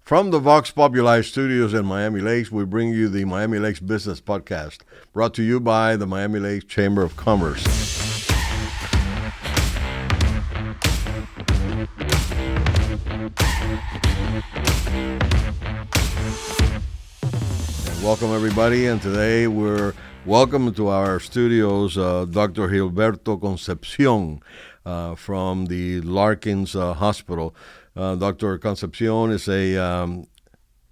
From the Vox Populi studios in Miami Lakes, we bring you the Miami Lakes Business Podcast, brought to you by the Miami Lakes Chamber of Commerce. Welcome, everybody, and today we're welcome to our studios Dr. Gilberto Concepcion from the Larkin's Hospital. Dr. Concepcion is a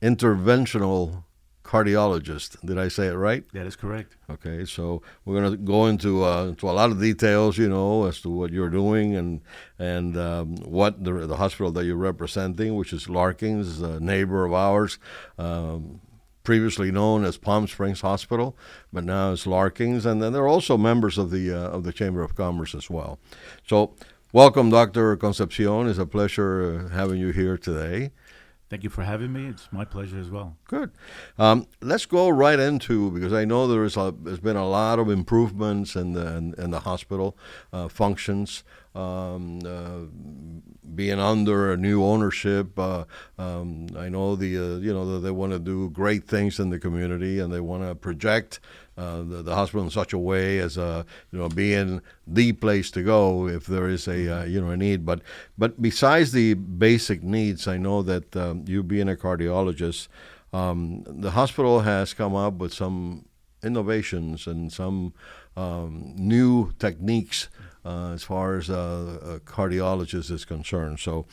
interventional cardiologist. Did I say it right? That is correct. Okay, so we're going to go into a lot of details, as to what you're doing and what the hospital that you're representing, which is Larkin's, a neighbor of ours, previously known as Palm Springs Hospital, but now it's Larkin's, and then they're also members of the Chamber of Commerce as well. So, welcome, Dr. Concepcion. It's a pleasure having you here today. Thank you for having me. It's my pleasure as well. Good. Let's go right into, because I know there's been a lot of improvements in the hospital functions, being under a new ownership. I know that they want to do great things in the community, and they want to project the hospital in such a way as being the place to go if there is a need. But besides the basic needs, I know that you being a cardiologist, the hospital has come up with some innovations and some new techniques as far as a cardiologist is concerned. So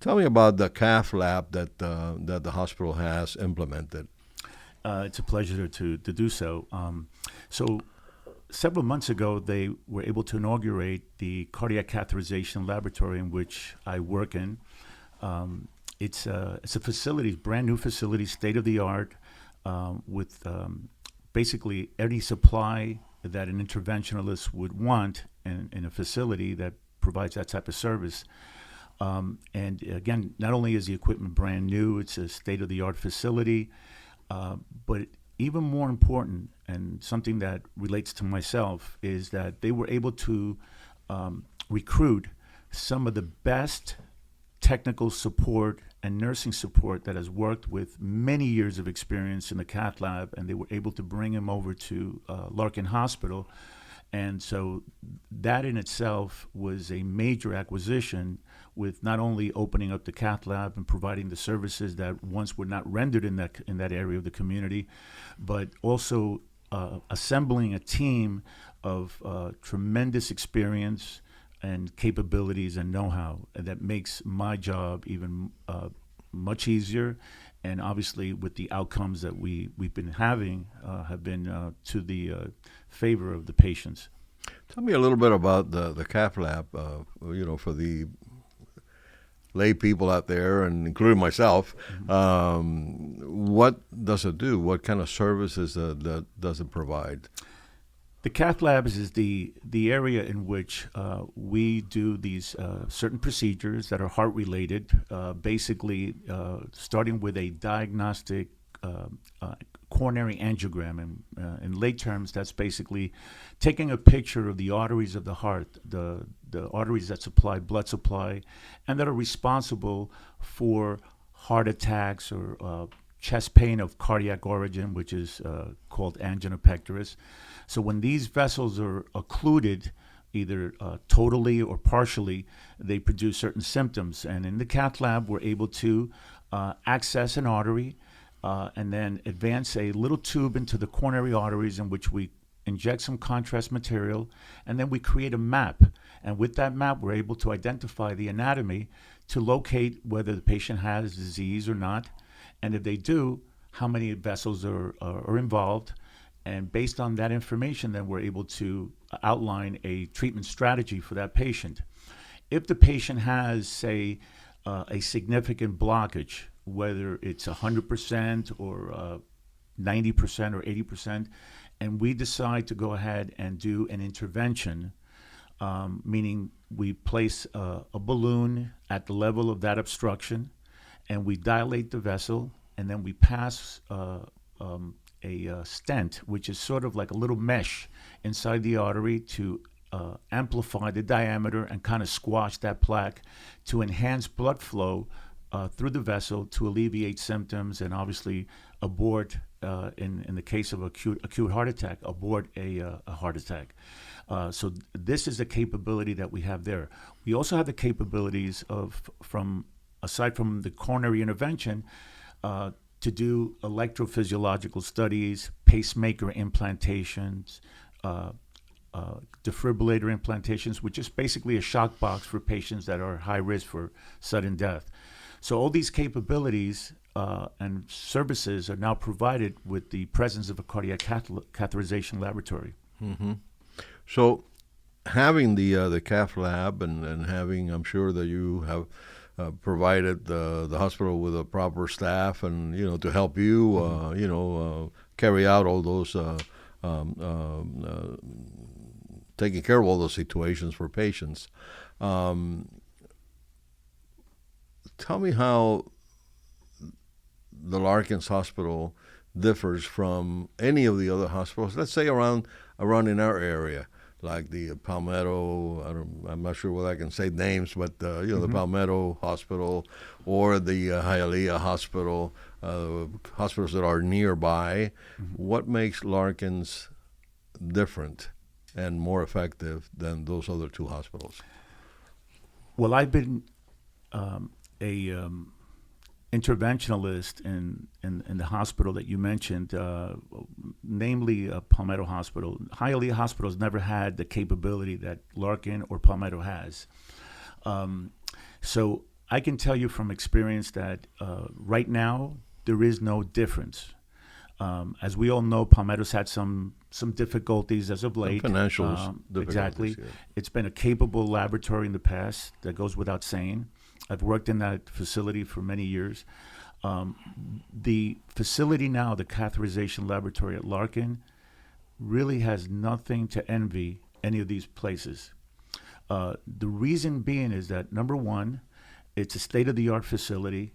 tell me about the cath lab that the hospital has implemented. It's a pleasure to do so. So several months ago, they were able to inaugurate the cardiac catheterization laboratory in which I work in. It's a facility, brand new facility, state of the art, with basically any supply that an interventionalist would want in a facility that provides that type of service. And again, not only is the equipment brand new, it's a state of the art facility. But even more important, and something that relates to myself, is that they were able to recruit some of the best technical support and nursing support that has worked with many years of experience in the cath lab, and they were able to bring them over to Larkin Hospital. And so that in itself was a major acquisition, with not only opening up the cath lab and providing the services that once were not rendered in that area of the community, but also assembling a team of tremendous experience and capabilities and know-how that makes my job even much easier. And obviously, with the outcomes that we've been having, have been to the favor of the patients. Tell me a little bit about the cath lab, for the lay people out there, and including myself. What does it do? What kind of services does it provide? The cath lab is the area in which we do these certain procedures that are heart related, basically starting with a diagnostic coronary angiogram. And in lay terms, that's basically taking a picture of the arteries of the heart, the arteries that supply blood supply and that are responsible for heart attacks or chest pain of cardiac origin, which is called angina pectoris. So when these vessels are occluded, either totally or partially, they produce certain symptoms. And in the cath lab, we're able to access an artery and then advance a little tube into the coronary arteries, in which we inject some contrast material, and then we create a map. And with that map, we're able to identify the anatomy to locate whether the patient has disease or not. And if they do, how many vessels are involved. And based on that information, then we're able to outline a treatment strategy for that patient. If the patient has, say, a significant blockage, whether it's 100% or 90% or 80%, and we decide to go ahead and do an intervention, meaning we place a balloon at the level of that obstruction, and we dilate the vessel, and then we pass a stent, which is sort of like a little mesh inside the artery to amplify the diameter and kind of squash that plaque to enhance blood flow through the vessel to alleviate symptoms and obviously abort, in the case of acute heart attack, abort a heart attack. So this is the capability that we have there. We also have the capabilities aside from the coronary intervention, to do electrophysiological studies, pacemaker implantations, defibrillator implantations, which is basically a shock box for patients that are high risk for sudden death. So all these capabilities and services are now provided with the presence of a cardiac catheterization laboratory. Mm-hmm. So having the cath lab and having, I'm sure that you have provided the hospital with a proper staff and, to help you, carry out all those, taking care of all those situations for patients. Tell me how the Larkin's Hospital differs from any of the other hospitals, let's say around in our area, like the Palmetto, I'm not sure whether I can say names, but the Palmetto Hospital or the Hialeah Hospital, hospitals that are nearby. What makes Larkin's different and more effective than those other two hospitals? Well, I've been a interventionalist in the hospital that you mentioned, namely Palmetto Hospital. Hialeah Hospital has never had the capability that Larkin or Palmetto has. So I can tell you from experience that right now there is no difference. As we all know, Palmetto's had some difficulties as of late. Financial difficulties. Exactly. Yeah. It's been a capable laboratory in the past. That goes without saying. I've worked in that facility for many years. The facility now, the catheterization laboratory at Larkin, really has nothing to envy any of these places. The reason being is that, number one, it's a state-of-the-art facility,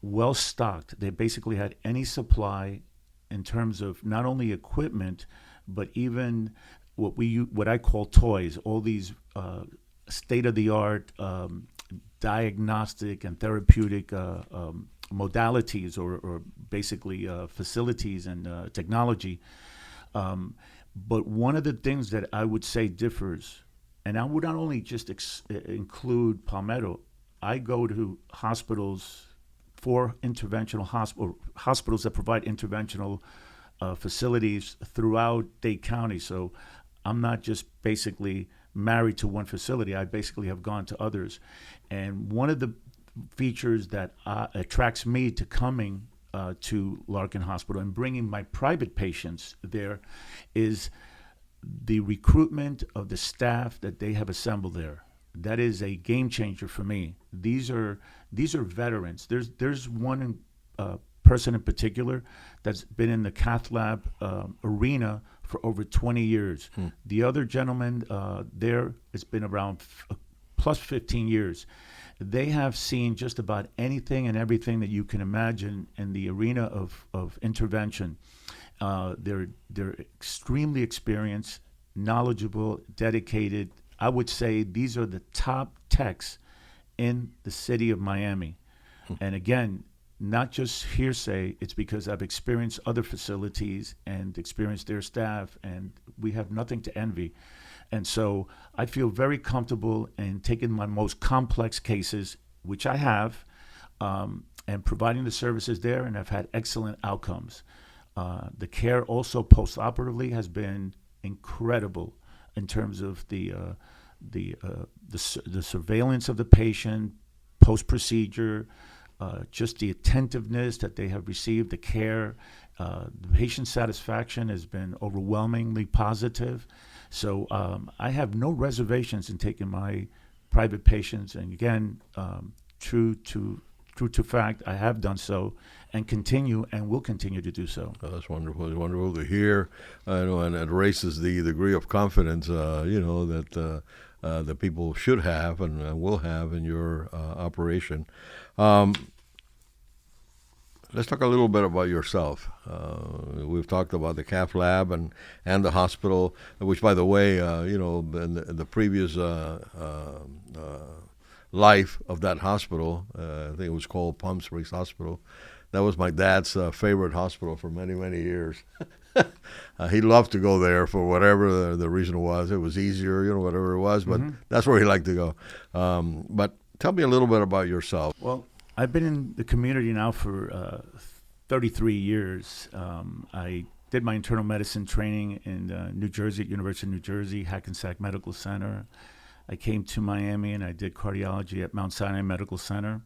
well-stocked. They basically had any supply in terms of not only equipment, but even what I call toys, all these state-of-the-art diagnostic and therapeutic modalities or basically facilities and technology. But one of the things that I would say differs, and I would not only just include Palmetto, I go to hospitals hospitals that provide interventional facilities throughout Dade County. So I'm not just basically married to one facility. I basically have gone to others. And one of the features that attracts me to coming to Larkin Hospital and bringing my private patients there is the recruitment of the staff that they have assembled there. That is a game changer for me. These are veterans. There's one person in particular that's been in the cath lab arena for over 20 years. The other gentleman there has been around plus 15 years. They have seen just about anything and everything that you can imagine in the arena of intervention. They're extremely experienced, knowledgeable, dedicated. I would say these are the top techs in the city of Miami. And again, not just hearsay, it's because I've experienced other facilities and experienced their staff, and we have nothing to envy. And so I feel very comfortable in taking my most complex cases, which I have, and providing the services there, and I've had excellent outcomes. The care also post-operatively has been incredible in terms of the surveillance of the patient, post-procedure, just the attentiveness that they have received, the care. The patient satisfaction has been overwhelmingly positive. So I have no reservations in taking my private patients. And again, true to fact, I have done so and continue and will continue to do so. Oh, that's wonderful. It's wonderful to hear, and it raises the degree of confidence, that the people should have and will have in your operation. Let's talk a little bit about yourself. We've talked about the cath lab and the hospital, which, by the way, in the previous life of that hospital. I think it was called Palm Springs Hospital. That was my dad's favorite hospital for many, many years. He loved to go there for whatever the reason was. It was easier, whatever it was, but that's where he liked to go. But tell me a little bit about yourself. Well, I've been in the community now for 33 years. I did my internal medicine training in New Jersey, at University of New Jersey, Hackensack Medical Center. I came to Miami and I did cardiology at Mount Sinai Medical Center.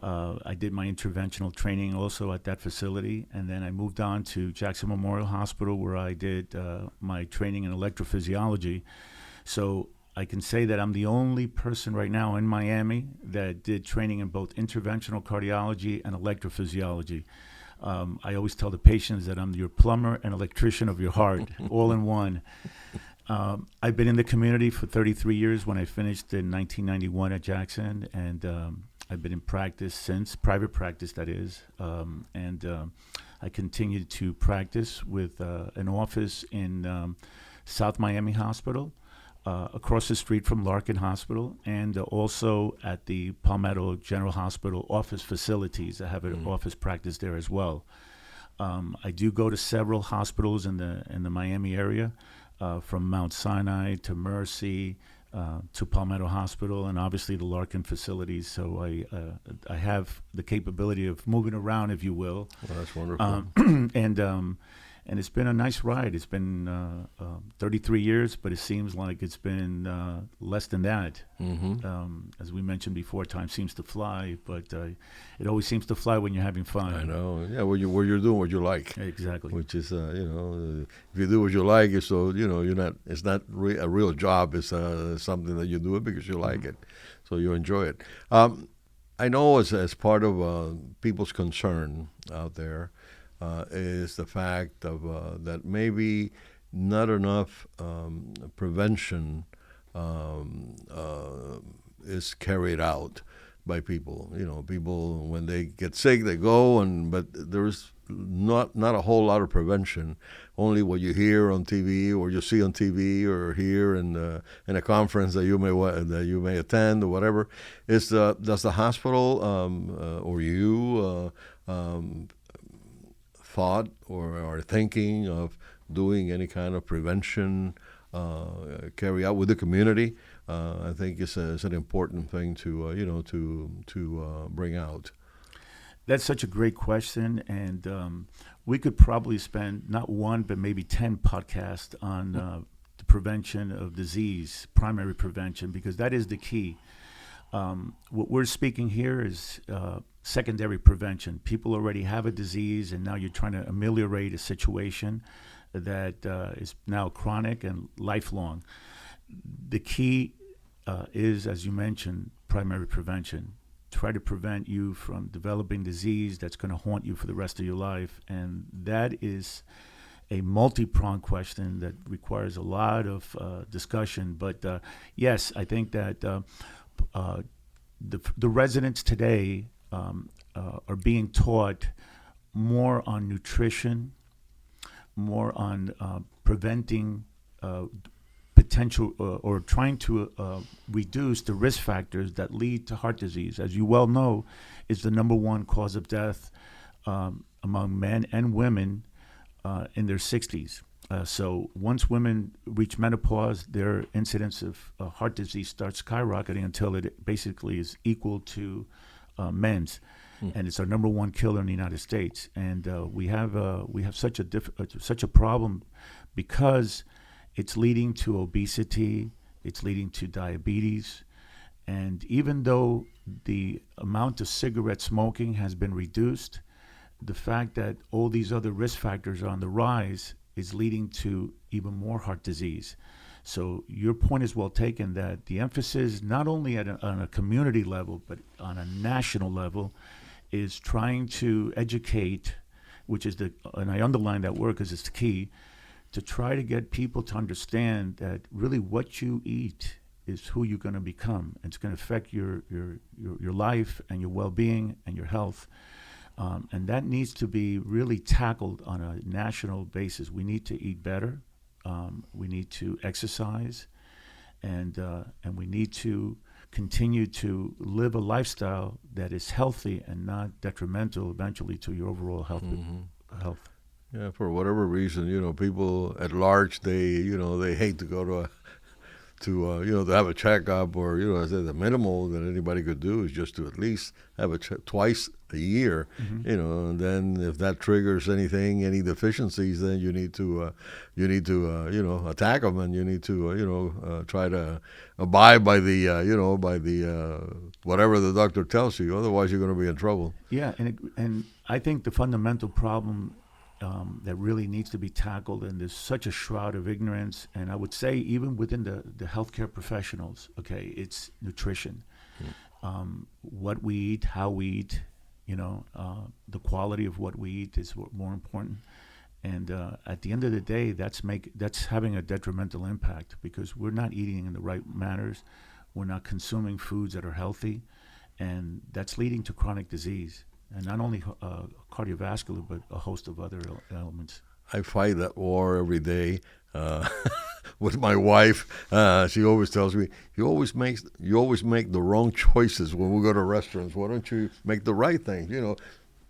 I did my interventional training also at that facility, and then I moved on to Jackson Memorial Hospital, where I did my training in electrophysiology. So I can say that I'm the only person right now in Miami that did training in both interventional cardiology and electrophysiology. I always tell the patients that I'm your plumber and electrician of your heart, all in one. I've been in the community for 33 years when I finished in 1991 at Jackson, and I've been in practice since, private practice that is, and I continued to practice with an office in South Miami Hospital, across the street from Larkin Hospital, and also at the Palmetto General Hospital office facilities. I have an office practice there as well. I do go to several hospitals in the Miami area, from Mount Sinai to Mercy, to Palmetto Hospital, and obviously the Larkin facilities. So I have the capability of moving around, if you will. Well, that's wonderful. And it's been a nice ride. It's been 33 years, but it seems like it's been less than that. As we mentioned before, time seems to fly, but it always seems to fly when you're having fun. I know. Yeah, where you're doing what you like. Exactly. Which is, if you do what you like, it's so you're not. It's not a real job. It's something that you do it because you like it, so you enjoy it. I know as part of people's concern out there. Is the fact of that maybe not enough prevention is carried out by people. People when they get sick, they go, but there's not a whole lot of prevention. Only what you hear on TV, or you see on TV, or hear in a conference that you may attend, or whatever. Does the hospital or you thought or are thinking of doing any kind of prevention carry out with the community? I think it's an important thing to bring out. That's such a great question, and we could probably spend not one but maybe 10 podcasts on the prevention of disease, primary prevention, because that is the key. What we're speaking here is secondary prevention. People already have a disease, and now you're trying to ameliorate a situation that is now chronic and lifelong. The key is, as you mentioned, primary prevention. Try to prevent you from developing disease that's going to haunt you for the rest of your life, and that is a multi-pronged question that requires a lot of discussion. But yes, I think that the residents today are being taught more on nutrition, more on preventing potential or trying to reduce the risk factors that lead to heart disease. As you well know, is the number one cause of death among men and women in their 60s. So once women reach menopause, their incidence of heart disease starts skyrocketing until it basically is equal to men's, and it's our number one killer in the United States. And we have such a problem because it's leading to obesity, it's leading to diabetes, and even though the amount of cigarette smoking has been reduced, the fact that all these other risk factors are on the rise is leading to even more heart disease. So your point is well taken that the emphasis, not only on a community level, but on a national level, is trying to educate, and I underline that word because it's the key, to try to get people to understand that really what you eat is who you're going to become. It's going to affect your life and your well-being and your health. And that needs to be really tackled on a national basis. We need to eat better. We need to exercise, and we need to continue to live a lifestyle that is healthy and not detrimental eventually to your overall health. Yeah, for whatever reason, people at large, they hate to go to have a checkup, or I said the minimal that anybody could do is just to at least have a twice a year, and then if that triggers any deficiencies, then you need to attack them, and you need to try to abide by the whatever the doctor tells you. Otherwise, you're going to be in trouble. Yeah, and I think the fundamental problem that really needs to be tackled, and there's such a shroud of ignorance, and I would say even within the healthcare professionals, okay, it's nutrition. What we eat, how we eat, the quality of what we eat is more important. And at the end of the day, that's having a detrimental impact, because we're not eating in the right manners. We're not consuming foods that are healthy, and that's leading to chronic disease. And not only cardiovascular, but a host of other elements. I fight that war every day with my wife. She always tells me, you always make the wrong choices when we go to restaurants. Why don't you make the right thing?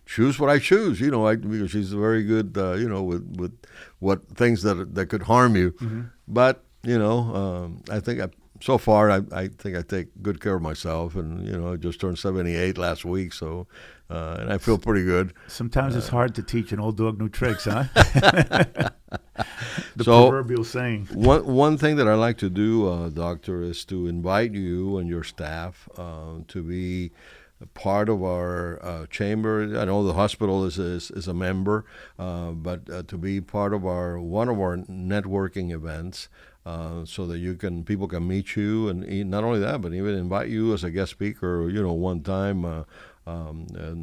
Choose what I choose. Because she's very good, with what things that could harm you. Mm-hmm. But I think so far I think I take good care of myself, and I just turned 78 last week, so. And I feel pretty good. Sometimes it's hard to teach an old dog new tricks, huh? The proverbial saying. One thing that I like to do, Doctor, is to invite you and your staff to be a part of our chamber. I know the hospital is a member, but to be part of one of our networking events. So that people can meet you, and not only that, but even invite you as a guest speaker, one time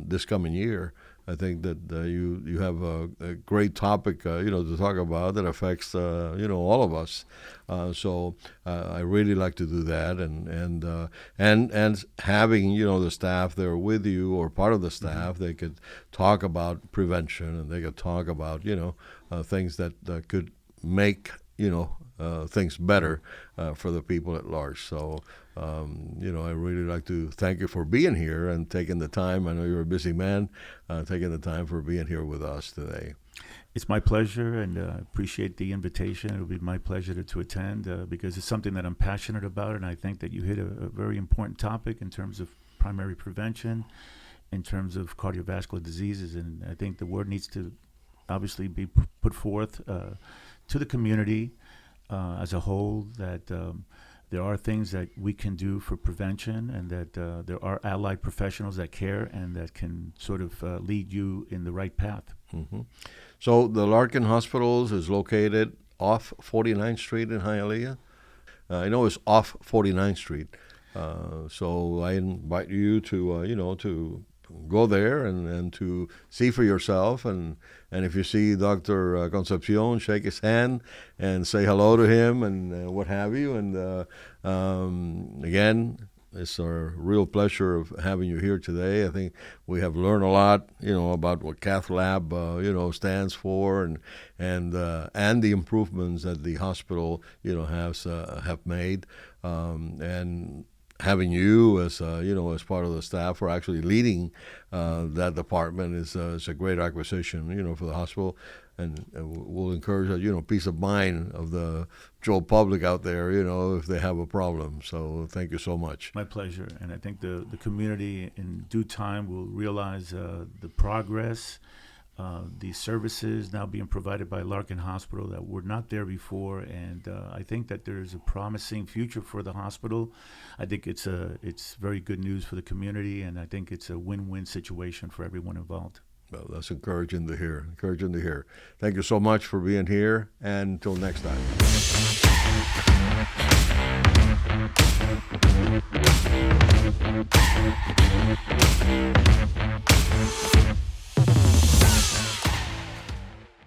this coming year. I think that you have a great topic, to talk about that affects, all of us. So I really like to do that, and having, the staff there with you, or part of the staff, they could talk about prevention, and they could talk about, things that could make, things better for the people at large. So, I really like to thank you for being here and taking the time. I know you're a busy man, taking the time for being here with us today. It's my pleasure, and appreciate the invitation. It'll be my pleasure to attend because it's something that I'm passionate about, and I think that you hit a very important topic in terms of primary prevention, in terms of cardiovascular diseases, and I think the word needs to obviously be put forth to the community as a whole, that there are things that we can do for prevention, and that there are allied professionals that care and that can sort of lead you in the right path. Mm-hmm. So the Larkin Hospitals is located off 49th Street in Hialeah. I know it's off 49th Street. So I invite you to go there and to see for yourself, and if you see Dr. Concepcion, shake his hand and say hello to him, and what have you. And again, it's a real pleasure of having you here today. I think we have learned a lot, about what Cath Lab, stands for, and the improvements that the hospital, have made, and having you as as part of the staff, or actually leading that department is a great acquisition, for the hospital, and we'll encourage peace of mind of the Joe public out there, if they have a problem. So thank you so much. My pleasure, and I think the community in due time will realize the progress. The services now being provided by Larkin Hospital that were not there before, and I think that there's a promising future for the hospital. I think it's very good news for the community, and I think it's a win-win situation for everyone involved. Well, that's encouraging to hear. Thank you so much for being here, and until next time.